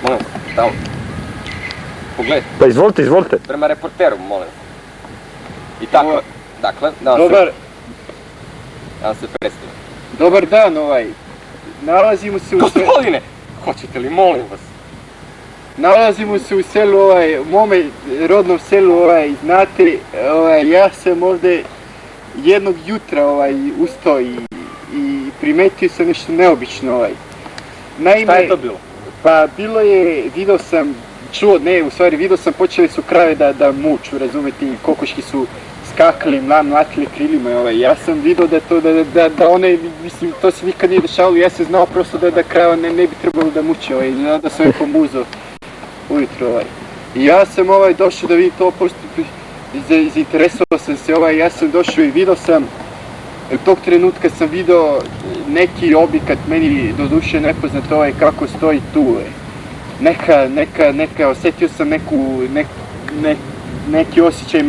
Molim, tamo. Pogledaj. Pa izvolite. Prema reporteru, molim. I tako, dakle, da vam se predstavim. Dobar dan, nalazimo se u... Gospodine! Hoćete li, molim vas? Nalazimo se u selu, u mome rodnom selu, znate, ja sam ovde jednog jutra ustao i primetio sam nešto neobično, Naime, šta je to bilo? Pa bilo je, vidio sam, vidio sam počeli su krave da muču, razumete, i kokoški su skakali, mlatili krilima, ja sam vidio da one, mislim, to se nikad nije dešavalo, ja sam znao prosto da krava ne bi trebalo da muče, da sam je pomuzao ujutro, I ja sam došao da vidim to, pošto zainteresovao sam se, ja sam došao i vidio sam, tog trenutka sam vidio neki objekat, meni doduše nepoznat kako stoji tu, osjetio sam neki osjećaj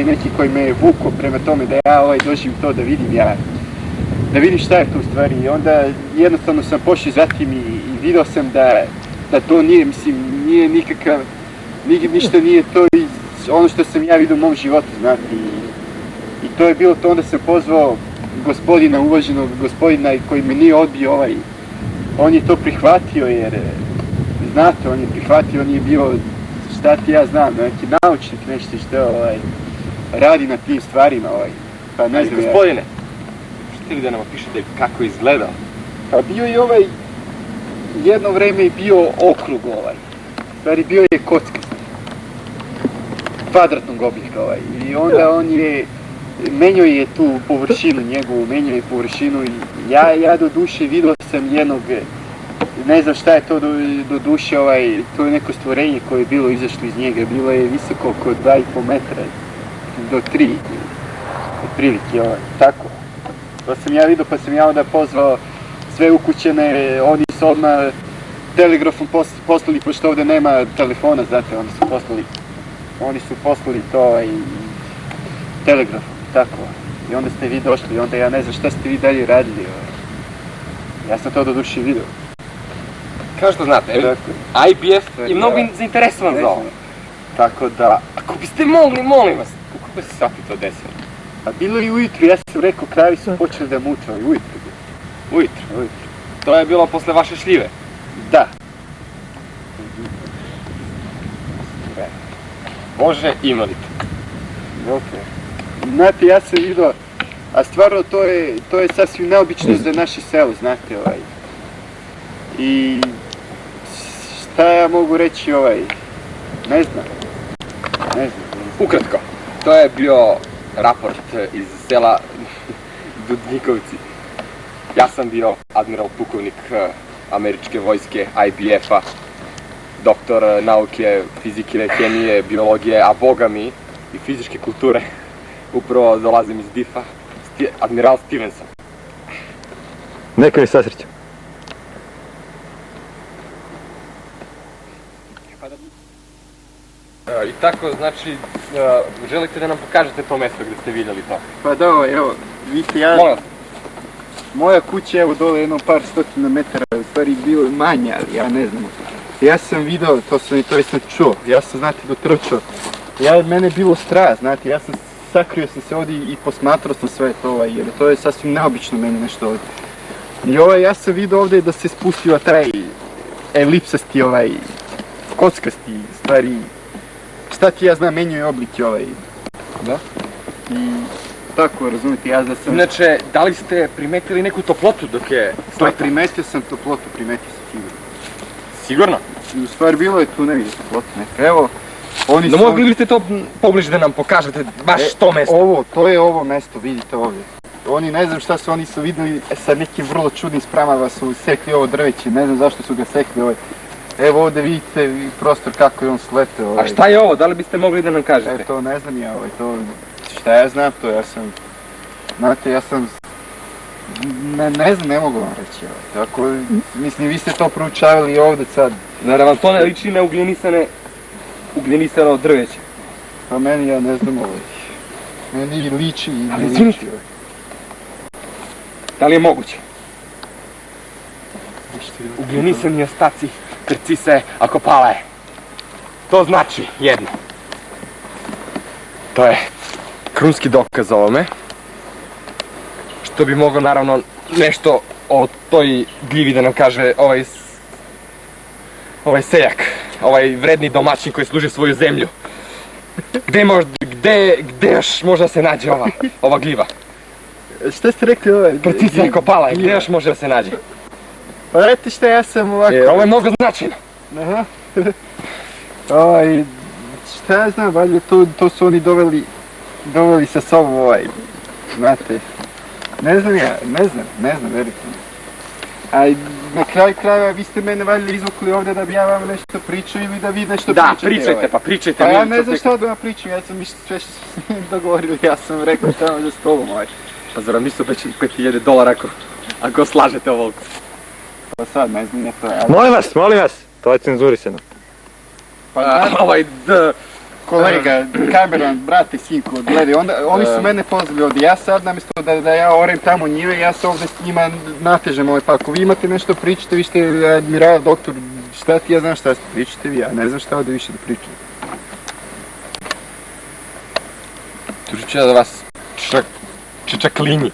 neki koji me je vukao prema tome da ja doživim to, da vidim šta je to u stvari. I onda jednostavno sam pošao zatim i vidio sam da to nije, mislim, nije nikakav, ništa nije to ono što sam ja vidio u mom životu, znate. I to je bilo to, onda sam pozvao gospodina, uvaženog gospodina koji me nije odbio, on je to prihvatio jer, znate, on je prihvatio, on je bio, šta ti ja znam, neki naučnik, nešto što radi na tim stvarima, pa ne znam. Gospodine, možete li da nam opišete kako je izgledao? Pa bio je jedno vreme je bio okrug, stvari bio je kockast, kvadratnog oblika, i onda on je menjao je tu površinu njegovu, menjao je površinu i ja do duše vidio sam jednog, ne znam šta je to do duše, to je neko stvorenje koje je bilo izašlo iz njega, bilo je visoko oko 2,5 metra do 3, otprilike, tako. To sam ja vidio, pa sam ja onda pozvao sve ukućene, oni su odmah telegrafom poslali, pošto ovde nema telefona, znate, oni su poslali to i telegrafom, tako. I onda ste vi došli, i onda ja ne znam šta ste vi dalje radili, ja sam to do duše vidio. Kao što znate, IPF je mnogo zainteresovan za ovo. Tako da, ako biste mogli, molim vas, u kako se sati to desilo? A bilo je ujutru, ja sam rekao, kravi su počeli da muču, ali ujutru. Ujutru? To je bilo posle vaše šljive? Da. Bože, imali to. Znate, ja sam vidio, a stvarno to je sasvim neobično za naše selo, znate, I šta ja mogu reći, ne znam. Ukratko, to je bio raport iz sela Dudnikovci. Ja sam bio admiral pukovnik američke vojske IPF-a, doktor nauke, fizike, hemije, biologije, a boga mi i fizičke kulture. Upravo dolazim iz DIF-a, admiral Stevenson. Neka mi sasreća. I tako, znači, želite da nam pokažete to mesto gde ste vidjeli to? Pa da, evo, vidite, moja kuća, evo dole jedno par stotina metara, u stvari bilo manje, ali ja ne znam. Ja sam vidio, to sam čuo, ja sam, znate, dotrčao. Mene je bilo strah, znate, sakrio sam se ovdje i posmatrao sam sve to, jer to je sasvim neobično meni nešto ovdje. I ja sam vidio ovdje da se spustio taj elipsasti, kockasti, stvari, šta ti ja znam, menjao je oblik Da? I tako, razumijete, ja da sam... Inače, da li ste primetili neku toplotu dok je sletao? Pa primetio sam toplotu, primetio sam sigurno. Sigurno? U stvari bilo je tu negdje toplota neka, evo... No mogli li ste to pobliže da nam pokažete, baš to mesto? To je ovo mesto, vidite ovdje. Oni, ne znam šta su, oni su vidjeli sa nekim vrlo čudnim spramama su sekli ovo drveće, ne znam zašto su ga sekli. Evo ovdje vidite prostor kako je on sleteo. A šta je ovo, da li biste mogli da nam kažete? To ne znam ja, šta ja znam to, znate, ne znam, ne mogu vam reći, tako, mislim, vi ste to proučavali ovdje sad. Zar vam to ne liči na ugljenisano drveće? Pa meni, ja ne znam meni liči i ne liči. Ali izvinite, da li je moguće? Ugljenisani ostaci trci se, ako pala je. To znači jedno. To je krunski dokaz ovome. Što bi mogao naravno nešto o toj gljivi da nam kaže ovaj seljak, ovaj vredni domaćin koji služi svoju zemlju. Gde još može da se nađe ova gljiva? Šta ste rekli ovaj? Trci se, ako pala je, gde još može da se nađe? Pa znate šta, ja sam ovako... Ovo je mnogo značajno. Aha. Šta ja znam, valjda to su oni doveli sa sobom znate. Ne znam, verite mi. A na kraju krajeva vi ste mene valjda izvukli ovdje da bi ja vam nešto pričao ili da vi nešto pričate. Da, pričajte, pa pričajte. Pa ja ne znam šta da vam pričam, ja sam sve što smo s njim dogovorili, ja sam rekao šta vam za stolom Pa zar vam nisu obećali $5.000 ako slažete ovo? Pa sad ne znam, to je... Molim vas, to je cenzurisano. Pa kolega, kameran, brate, sinko, gledaj, oni su mene pozvali ovdje, ja sad namjesto da ja orem tamo njive, ja se ovdje s njima natežem pa ako vi imate nešto pričate, vi ste admiral, doktor, šta ti ja znam šta pričate vi, ja ne znam šta ovdje više da pričam. Tužit ću ja da vas čaklini.